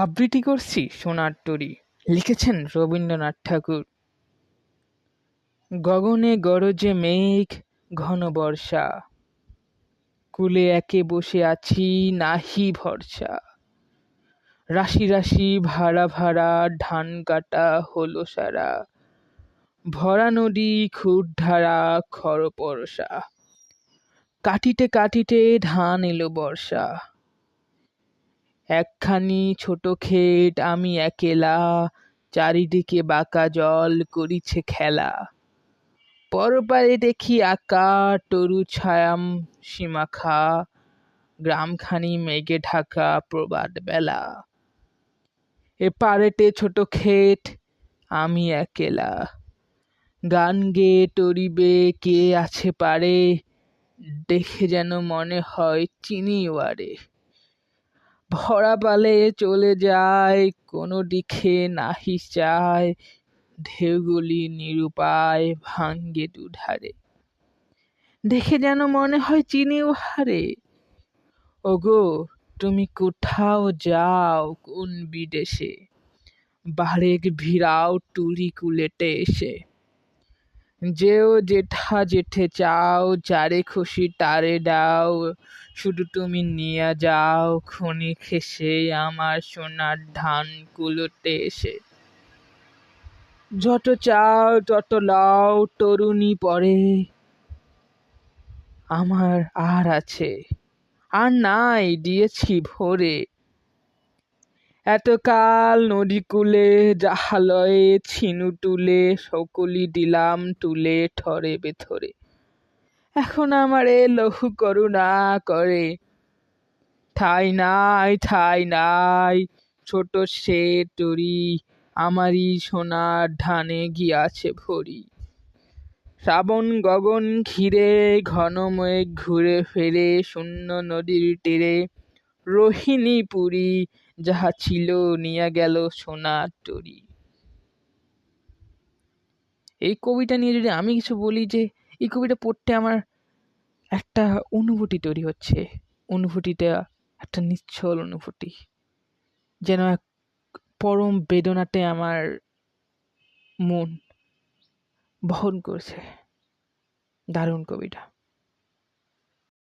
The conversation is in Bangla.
আবৃত্তি করছি সোনার তরী, লিখেছেন রবীন্দ্রনাথ ঠাকুর। গগনে গরজে মেঘ, ঘন বর্ষা, কূলে একে বসে আছি নাহি ভরসা। রাশি রাশি ভাড়া ভাড়া ধান কাটা হলো সারা, ভরা নদী ক্ষুরধারা খর পরশা। কাটিতে কাটিতে ধান এলো বর্ষা, একখানি ছোট ক্ষেত আমি একেলা, চারিদিকে বাঁকা জল করিছে খেলা। পরপারে দেখি আঁকা তরু ছায়াম সীমাখা, গ্রামখানি মেঘে ঢাকা প্রবাদ বেলা। এপারেতে ছোট ক্ষেত আমি একেলা, গান গেয়ে তরিবে কে আছে পারে, দেখে যেন মনে হয় চিনিওয়ারে। ভরা পালে চলে যায় কোনো দিকে নাহি চায়, ঢেউগুলি নিরুপায় ভাঙ্গে দুধারে। দেখে যেন মনে হয় চিনি উহারে। ওগো তুমি কোথাও যাও কোন বিদেশে, বারেক ভিড়াও তুলি কুলেতে এসে। যেও যেথা যেতে চাও, যারে খুশি তারে দাও, শুধু তুমি নিয়ে যাও ক্ষণিক হেসে আমার সোনার ধান কুলোতে এসে। যত চাও তত লাও তরুণী পরে, আমার আর আছে আর নাই দিয়েছি ভরে। এতকাল নদী কূলে জাহালয়ে ছিনু তুলে, সকলি দিলাম তুলে থরে বেথরে। এখন আমারে লঘু করুণা করে, ঠাই নাই ঠাই নাই, ছোট সে তরি আমারই সোনার ধানে গিয়াছে ভরি। শ্রাবণ গগন ঘিরে ঘন মেঘ ঘুরে ফেরে, শূন্য নদীর তীরে রোহিণী পুরী যাহা ছিল নিয়ে গেল সোনার তরী। এই কবিতা নিয়ে যদি আমি কিছু বলি, যে এই কবিতা পড়তে আমার একটা অনুভূতি তৈরি হচ্ছে। অনুভূতিটা একটা নিশ্চল অনুভূতি, যেন এক পরম বেদনাতে আমার মন বহন করছে। দারুণ কবিতা।